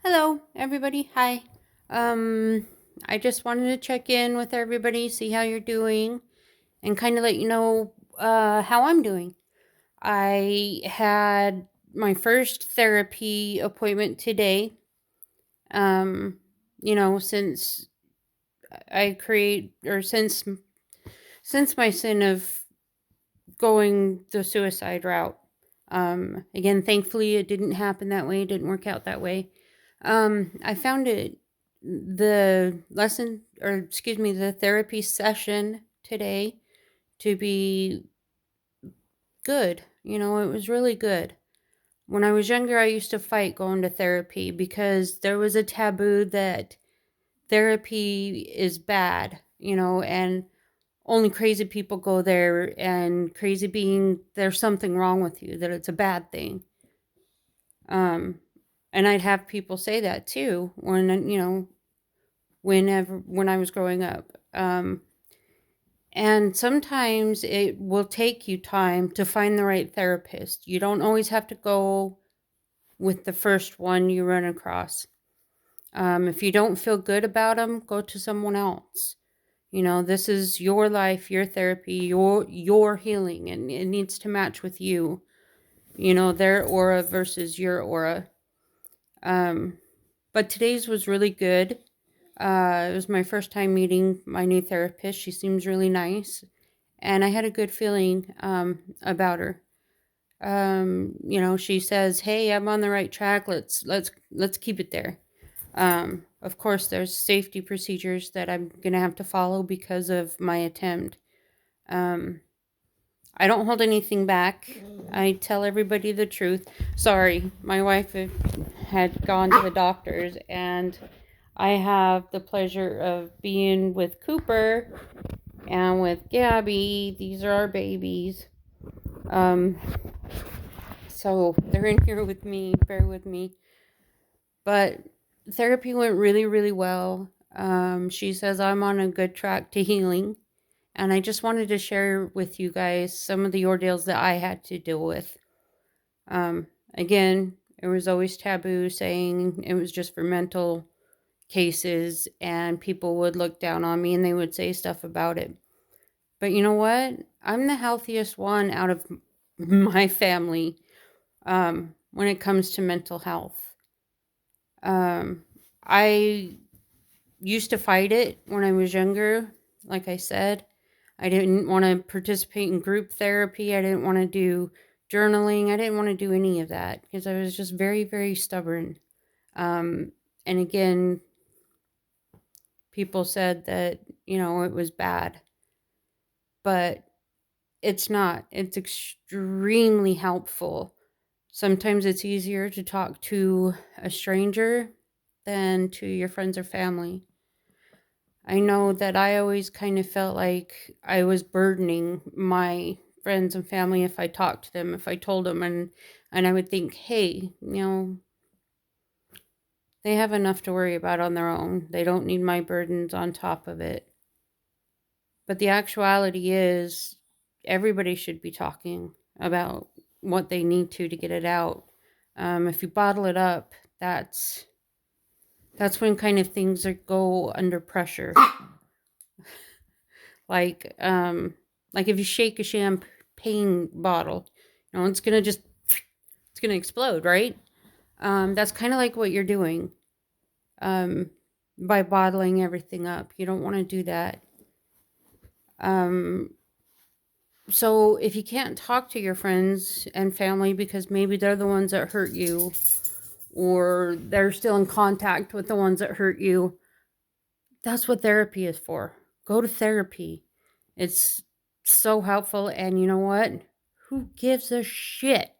Hello, everybody. Hi. Um, I just wanted to check in with everybody, see how you're doing, and kind of let you know how I'm doing. I had my first therapy appointment today. Um, since I create or since my sin of going the suicide route. Again, thankfully, it didn't happen that way. It didn't work out that way. I found the lesson, or excuse me, the therapy session today to be good. It was really good. When I was younger, I used to fight going to therapy because there was a taboo that therapy is bad, and only crazy people go there, and crazy being there's something wrong with you, that it's a bad thing. Um, and I'd have people say that too when I was growing up. And sometimes it will take you time to find the right therapist. You don't always have to go with the first one you run across. If you don't feel good about them, go to someone else. This is your life, your therapy, your healing, and it needs to match with you. Their aura versus your aura. Um, but today's was really good. It was my first time meeting my new therapist. She seems really nice, and I had a good feeling about her. She says, "Hey, I'm on the right track. Let's keep it there." Of course, there's safety procedures that I'm gonna have to follow because of my attempt. Um, I don't hold anything back. I tell everybody the truth. Sorry, my wife had gone to the doctors, and I have the pleasure of being with Cooper and with Gabby. These are our babies. Um, so they're in here with me. Bear with me. But therapy went really, really well. She says I'm on a good track to healing. And I just wanted to share with you guys some of the ordeals that I had to deal with. Again, it was always taboo saying it was just for mental cases, and people would look down on me and they would say stuff about it. But you know what? I'm the healthiest one out of my family when it comes to mental health. I used to fight it when I was younger. Like I said, I didn't want to participate in group therapy. I didn't want to do journaling. I didn't want to do any of that because I was just very, very stubborn. And again, people said that, it was bad, but it's not. It's extremely helpful. Sometimes it's easier to talk to a stranger than to your friends or family. I know that I always kind of felt like I was burdening my friends and family if I talked to them, if I told them, and I would think, hey, they have enough to worry about on their own. They don't need my burdens on top of it. But the actuality is, everybody should be talking about what they need to get it out. If you bottle it up, that's when kind of things go under pressure. Like like if you shake a champagne bottle, it's gonna explode, right? That's kind of like what you're doing um, by bottling everything up. You don't want to do that. Um, so if you can't talk to your friends and family because maybe they're the ones that hurt you, or they're still in contact with the ones that hurt you, that's what therapy is for. Go to therapy. It's so helpful. And you know what? Who gives a shit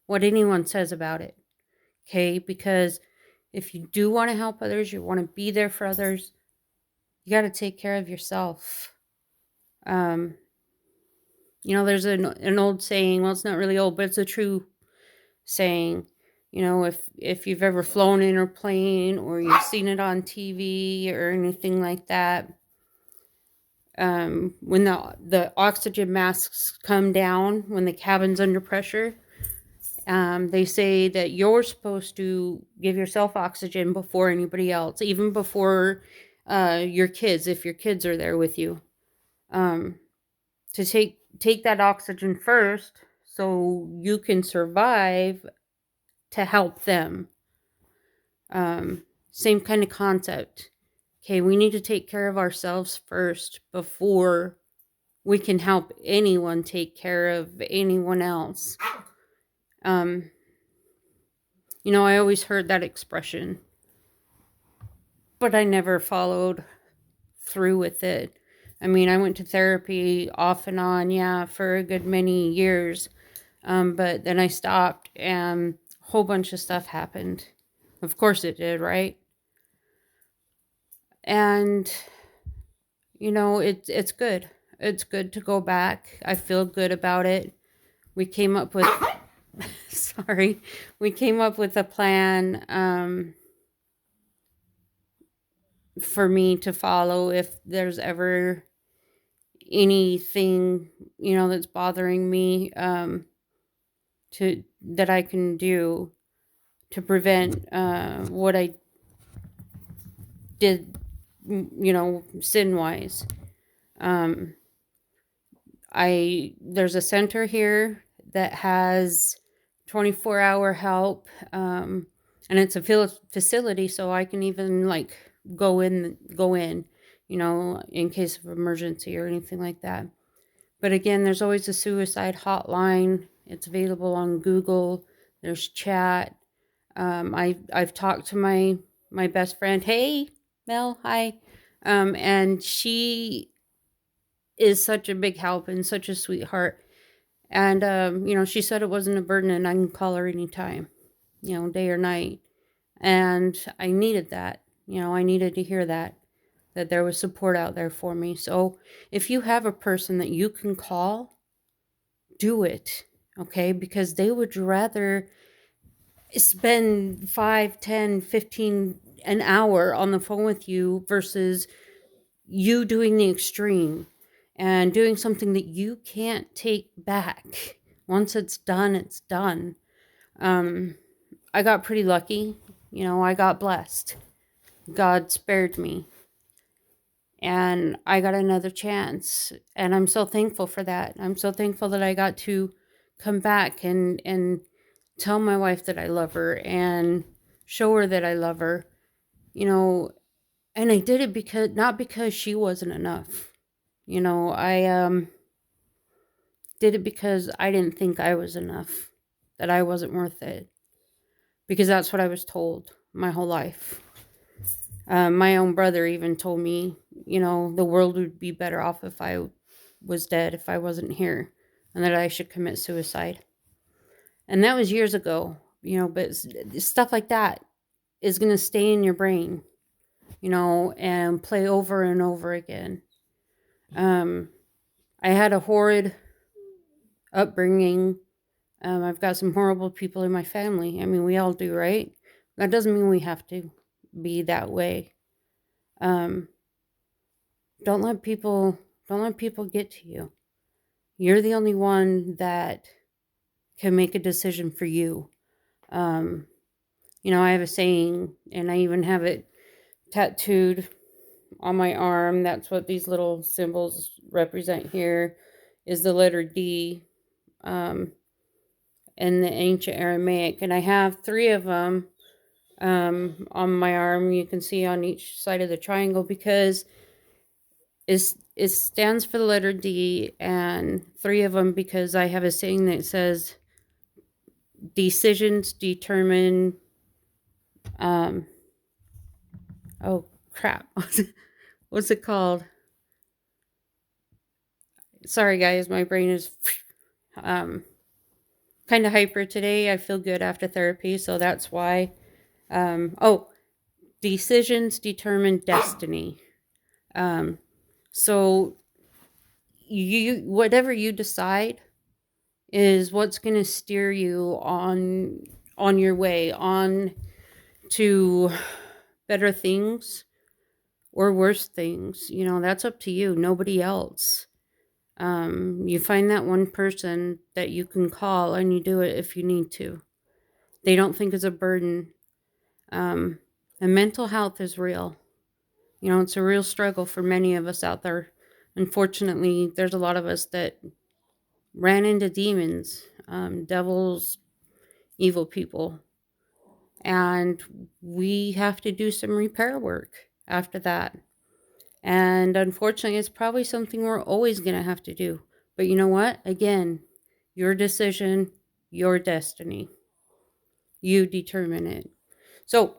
what anyone says about it? Okay? Because if you do want to help others, you want to be there for others, you got to take care of yourself. Um, there's an old saying. Well, it's not really old, but it's a true saying. If you've ever flown in a plane or you've seen it on TV or anything like that, when the oxygen masks come down when the cabin's under pressure, They say that you're supposed to give yourself oxygen before anybody else, even before your kids, if your kids are there with you. Um, to take that oxygen first so you can survive to help them. Same kind of concept. Okay, we need to take care of ourselves first before we can help anyone take care of anyone else. I always heard that expression, but I never followed through with it. I mean, I went to therapy off and on, yeah, for a good many years. But then I stopped and a whole bunch of stuff happened. Of course it did, right? And it's good. It's good to go back. I feel good about it. We came up with sorry. We came up with a plan for me to follow if there's ever anything, that's bothering me to that I can do to prevent what I did, sin wise. There's a center here that has 24-hour help, and it's a facility, so I can even like go in, in case of emergency or anything like that. But again, there's always a suicide hotline. It's available on Google. There's chat. I've talked to my best friend. Hey, Mel, hi. And she is such a big help and such a sweetheart. And she said it wasn't a burden, and I can call her anytime, day or night. And I needed that. I needed to hear that there was support out there for me. So if you have a person that you can call, do it, okay? Because they would rather spend 5, 10, 15 an hour on the phone with you versus you doing the extreme and doing something that you can't take back. Once it's done, it's done. I got pretty lucky. I got blessed. God spared me. And I got another chance. And I'm so thankful for that. I'm so thankful that I got to come back and tell my wife that I love her and show her that I love her. And I did it not because she wasn't enough. I did it because I didn't think I was enough, that I wasn't worth it. Because that's what I was told my whole life. My own brother even told me, the world would be better off if I was dead, if I wasn't here, and that I should commit suicide. And that was years ago, but stuff like that is going to stay in your brain, and play over and over again. I had a horrid upbringing. I've got some horrible people in my family. I mean, we all do, right? That doesn't mean we have to be that way. Don't let people get to you. You're the only one that can make a decision for you. I have a saying, and I even have it tattooed on my arm. That's what these little symbols represent here, is the letter D, in the ancient Aramaic. And I have 3 of them on my arm. You can see on each side of the triangle, because it stands for the letter D, and 3 of them because I have a saying that says decisions determine oh crap. What's it called? Sorry guys, my brain is kind of hyper today. I feel good after therapy, so that's why. Decisions determine destiny. So whatever you decide is what's going to steer you on your way on to better things or worse things. That's up to you, nobody else. You find that one person that you can call, and you do it if you need to. They don't think it's a burden. And mental health is real. It's a real struggle for many of us out there. Unfortunately, there's a lot of us that ran into demons, devils, evil people. And we have to do some repair work after that. And unfortunately, it's probably something we're always going to have to do. But you know what? Again, your decision, your destiny. You determine it. So,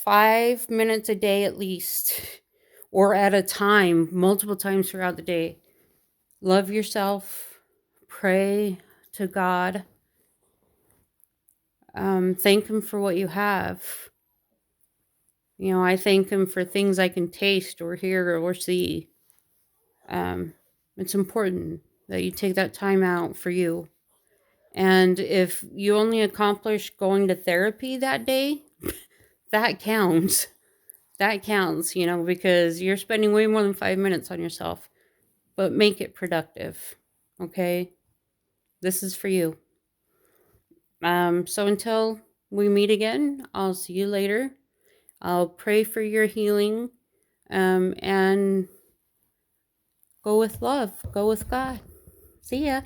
5 minutes a day at least, or at a time, multiple times throughout the day. Love yourself, pray to God, thank Him for what you have. I thank Him for things I can taste or hear or see. It's important that you take that time out for you. And if you only accomplish going to therapy that day, that counts. That counts, because you're spending way more than 5 minutes on yourself. But make it productive, okay? This is for you. So until we meet again, I'll see you later. I'll pray for your healing, and go with love. Go with God. See ya.